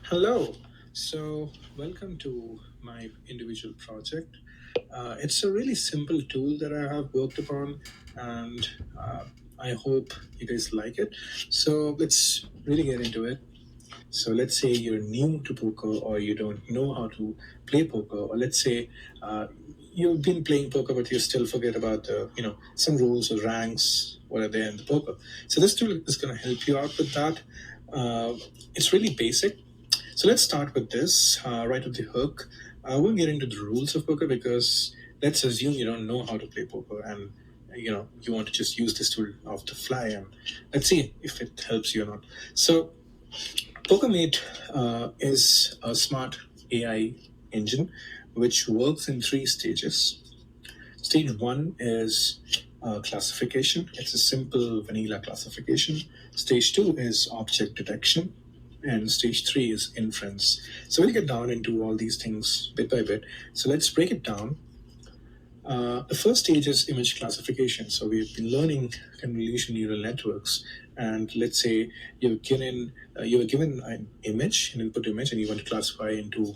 Hello. So, welcome to my individual project. It's a really simple tool that I have worked upon, and I hope you guys like it. So, let's really get into it. So, let's say you're new to poker, or you don't know how to play poker, or let's say you've been playing poker, but you still forget about some rules or ranks what are there in the poker. So, this tool is going to help you out with that. Uh, it's really basic, so let's start with this right at the hook. I won't get into the rules of poker because let's assume you don't know how to play poker and you want to just use this tool off the fly, and let's see if it helps you or not. So PokerMate is a smart AI engine which works in three stages. Stage one is classification. It's a simple vanilla classification. Stage two is object detection. And stage three is inference. So we'll get down into all these things bit by bit. So let's break it down. The first stage is image classification. So we've been learning convolution neural networks, and let's say you were given an image, an input image, and you want to classify into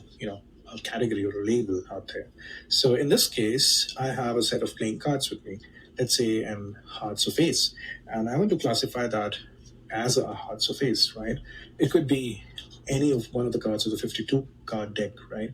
a category or a label out there. So in this case, I have a set of playing cards with me. Let's say an hearts of ace, and I want to classify that as a hearts of ace, right? It could be any of one of the cards of the 52 card deck, right?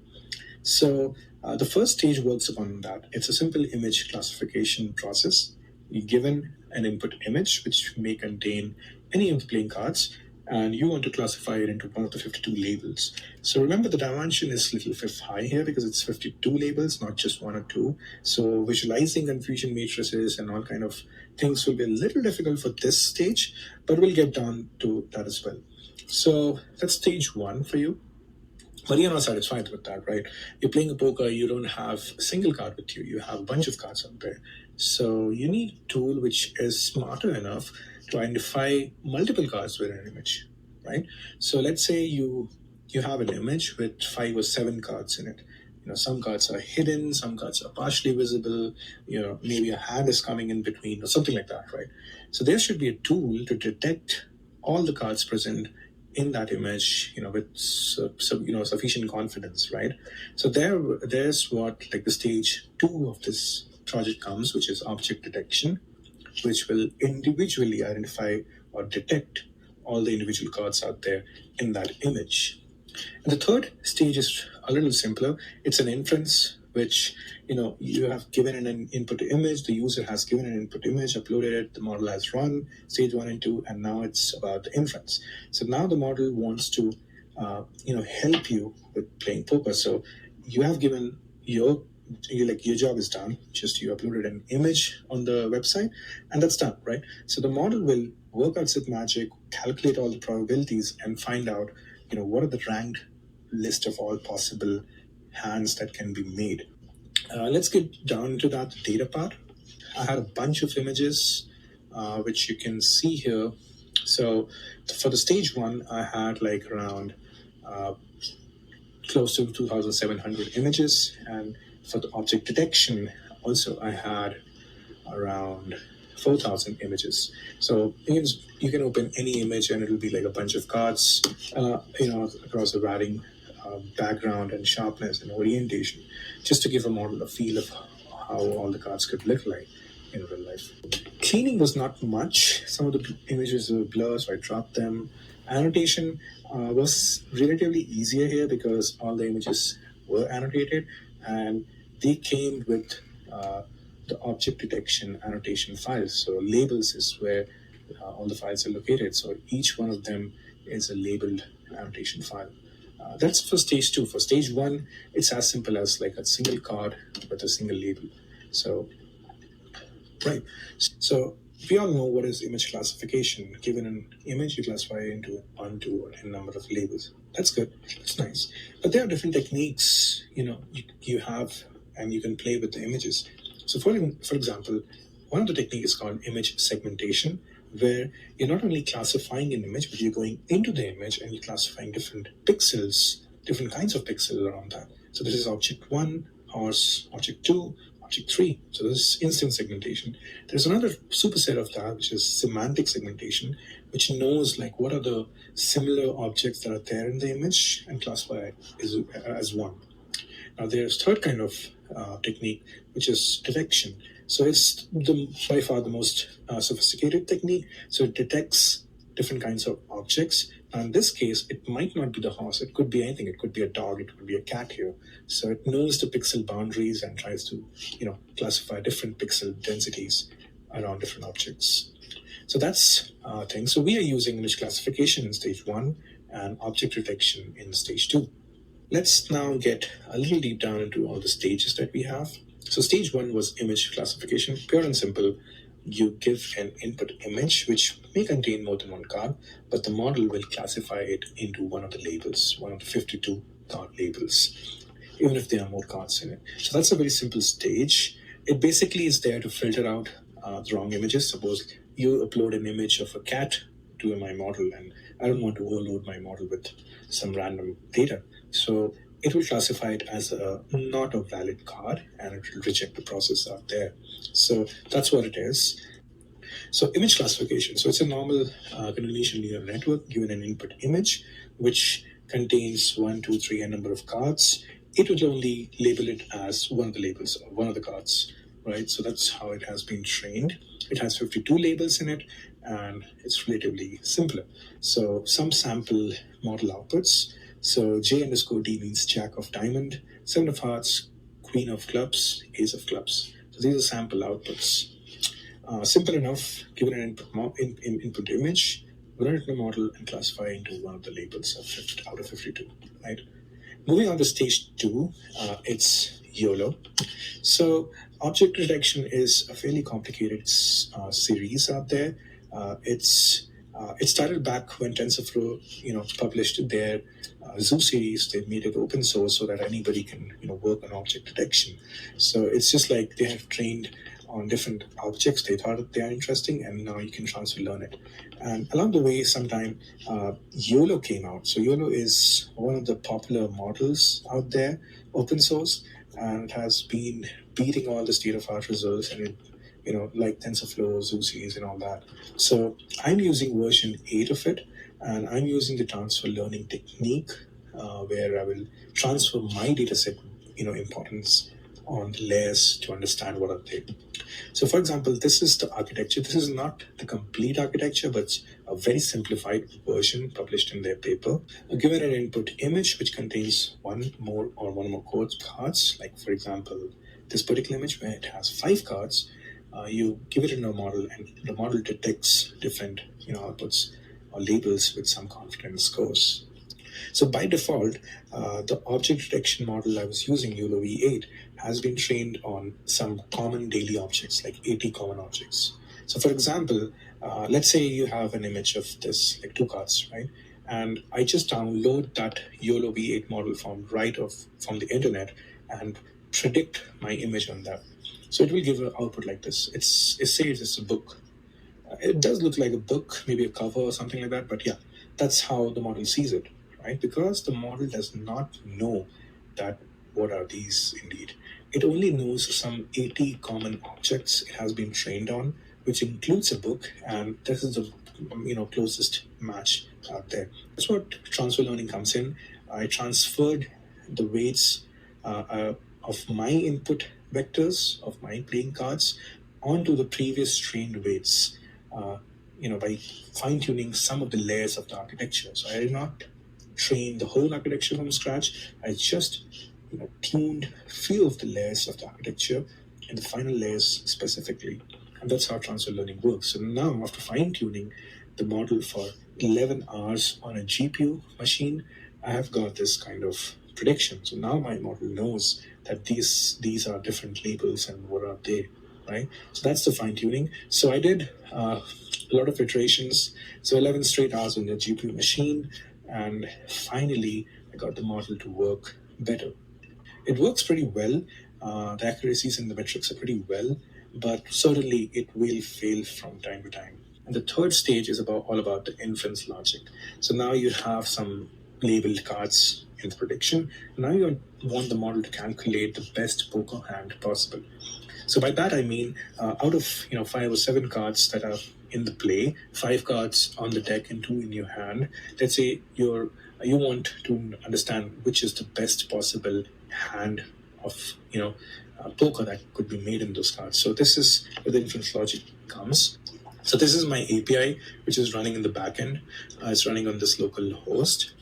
So the first stage works upon that. It's a simple image classification process. You're given an input image, which may contain any of the playing cards, and you want to classify it into one of the 52 labels. So remember, the dimension is a little bit high here because it's 52 labels, not just one or two. So visualizing confusion matrices and all kind of things will be a little difficult for this stage, but we'll get down to that as well. So that's stage one for you. But you're not satisfied with that, right? You're playing a poker, you don't have a single card with you, you have a bunch of cards out there. So you need a tool which is smarter enough to identify multiple cards within an image, right? So let's say you have an image with five or seven cards in it. Some cards are hidden, some cards are partially visible, maybe a hand is coming in between or something like that, right? So there should be a tool to detect all the cards present in that image, with sufficient confidence, right? So there's what like the stage two of this project comes, which is object detection, which will individually identify or detect all the individual cards out there in that image. And the third stage is a little simpler. It's an inference, which you have given an input image. The user has given an input image, uploaded it. The model has run stage one and two, and now it's about the inference. So now the model wants to, help you with playing poker. So you have given your job is done. Just you uploaded an image on the website, and that's done, right? So the model will work out its magic, calculate all the probabilities, and find out what are the ranked list of all possible hands that can be made. Let's get down to that data part. I had a bunch of images, which you can see here. So for the stage one, I had like around uh, close to 2,700 images, and for the object detection, also I had around 4,000 images. So you can open any image and it'll be like a bunch of cards, across a varying background and sharpness and orientation, just to give a model a feel of how all the cards could look like in real life. Cleaning was not much. Some of the images were blurred, so I dropped them. Annotation was relatively easier here because all the images were annotated, and they came with uh, the object detection annotation files. So labels is where all the files are located. So each one of them is a labeled annotation file. That's for stage two. For stage one, it's as simple as like a single card with a single label. So right. So we all know what is image classification. Given an image, you classify it into one, two, or n number of labels. That's good. That's nice. But there are different techniques, you have, and you can play with the images. So for example, one of the techniques is called image segmentation, where you're not only classifying an image, but you're going into the image and you're classifying different pixels, different kinds of pixels around that. So this is object one, horse, object two, object 3. So this is instant segmentation. There's another superset of that, which is semantic segmentation, which knows like what are the similar objects that are there in the image and classify it as one. Now, there's third kind of technique, which is detection. So it's by far the most sophisticated technique. So it detects different kinds of objects. Now, in this case, it might not be the horse. It could be anything. It could be a dog. It could be a cat here. So it knows the pixel boundaries and tries to, classify different pixel densities around different objects. So that's thing. So we are using image classification in stage 1 and object detection in stage 2. Let's now get a little deep down into all the stages that we have. So stage 1 was image classification, pure and simple. You give an input image which may contain more than one card, but the model will classify it into one of the labels, one of the 52 card labels, even if there are more cards in it. So that's a very simple stage. It basically is there to filter out the wrong images. Suppose you upload an image of a cat to my model, and I don't want to overload my model with some random data. So it will classify it as not a valid card, and it will reject the process out there. So that's what it is. So image classification. So it's a normal convolution neural network given an input image, which contains one, two, three, a number of cards. It will only label it as one of the labels, or one of the cards, right? So that's how it has been trained. It has 52 labels in it, and it's relatively simpler. So some sample model outputs. So J underscore D means Jack of Diamond, Seven of Hearts, Queen of Clubs, Ace of Clubs. So these are sample outputs. Simple enough, given an input image, run it in a model and classify into one of the labels out of 52, right? Moving on to stage 2, it's YOLO. So object detection is a fairly complicated series out there. It started back when TensorFlow, published their Zoo series. They made it open source so that anybody can, work on object detection. So it's just like they have trained on different objects they thought that they are interesting, and now you can transfer learn it. And along the way, sometime YOLO came out. So YOLO is one of the popular models out there, open source, and it has been beating all the state-of-art results, and it, like TensorFlow, Zoo series, and all that. So I'm using version 8 of it, and I'm using the transfer learning technique where I will transfer my dataset, importance on the layers to understand what are they. So, for example, this is the architecture. This is not the complete architecture, but a very simplified version published in their paper. Given an input image which contains one more or one more cards, like for example, this particular image where it has 5 cards, you give it in a model, and the model detects different outputs or labels with some confidence scores. So by default, the object detection model I was using, YOLO V8, has been trained on some common daily objects, like 80 common objects. So for example, let's say you have an image of this, like 2 cards, right? And I just download that YOLO V8 model from from the internet and predict my image on that. So it will give an output like this. It says it's a book. It does look like a book, maybe a cover or something like that, but yeah, that's how the model sees it, right? Because the model does not know that what are these indeed. It only knows some 80 common objects it has been trained on, which includes a book, and this is the closest match out there. That's what transfer learning comes in. I transferred the weights of my input vectors of my playing cards onto the previous trained weights, by fine-tuning some of the layers of the architecture. So I did not train the whole architecture from scratch. I just tuned a few of the layers of the architecture and the final layers specifically. And that's how transfer learning works. So now, after fine-tuning the model for 11 hours on a GPU machine, I have got this kind of prediction. So now my model knows that these are different labels and what are they, right? So that's the fine-tuning. So I did a lot of iterations. So 11 straight hours on the GPU machine, and finally I got the model to work better. It works pretty well. The accuracies and the metrics are pretty well, but certainly it will fail from time to time. And the third stage is all about the inference logic. So now you have some labeled cards in the prediction. Now you want the model to calculate the best poker hand possible. So by that I mean, out of 5 or 7 cards that are in the play, 5 cards on the deck and 2 in your hand. Let's say you want to understand which is the best possible hand of poker that could be made in those cards. So this is where the inference logic comes. So this is my API, which is running in the backend. It's running on this local host.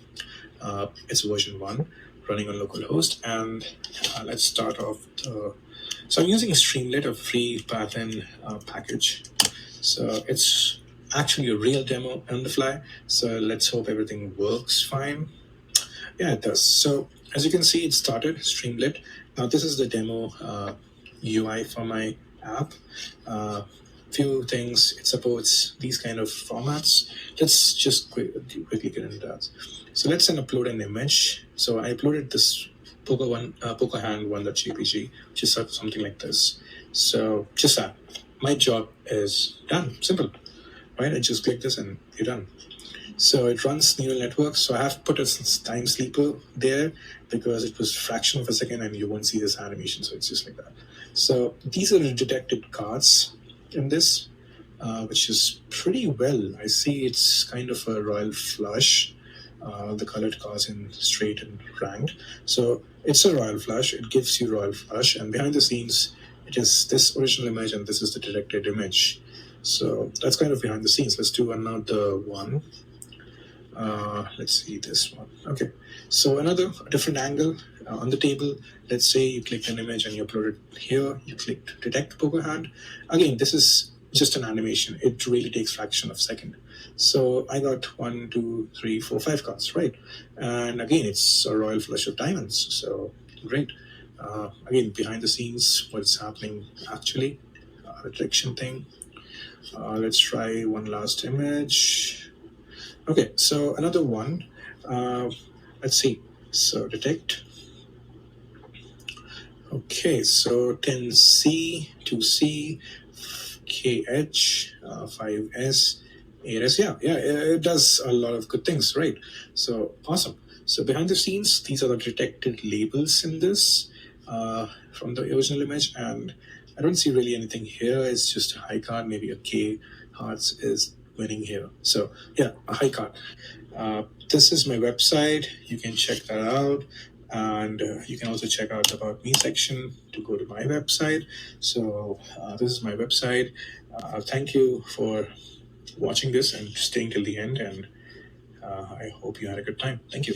It's version 1 running on localhost. And let's start off. So I'm using a Streamlit, a free Python package. So it's actually a real demo on the fly. So let's hope everything works fine. Yeah, it does. So as you can see, it started Streamlit. Now this is the demo UI for my app. Few things, it supports these kind of formats. Let's just quickly get into that. So let's then upload an image. So I uploaded this poker hand one.jpg, which is something like this. So just that. My job is done. Simple, right? I just click this and you're done. So it runs neural networks. So I have put a time sleeper there because it was fraction of a second and you won't see this animation. So it's just like that. So these are the detected cards in this, which is pretty well. I see it's kind of a royal flush. The colored cards in straight and ranked. So it's a royal flush. It gives you royal flush. And behind the scenes, it is this original image and this is the detected image. So that's kind of behind the scenes. Let's do another one. Let's see this one. Okay, so another different angle on the table. Let's say you clicked an image and you upload it here. You clicked detect poker hand. Again, this is just an animation. It really takes fraction of a second. So I got 1, 2, 3, 4, 5 cards, right? And again, it's a royal flush of diamonds. So great. Again, behind the scenes, what's happening actually, the detection thing. Let's try one last image. Okay, so another one. Let's see. So detect. Okay, so 10C, 2C, KH, 5S, 8S. Yeah, it does a lot of good things, right? So awesome. So behind the scenes, these are the detected labels in this from the original image, and I don't see really anything here. It's just a high card, maybe a K hearts is winning here. So yeah, a high card. This is my website. You can check that out. And you can also check out the About Me section to go to my website. So this is my website. Thank you for watching this and staying till the end. And I hope you had a good time. Thank you.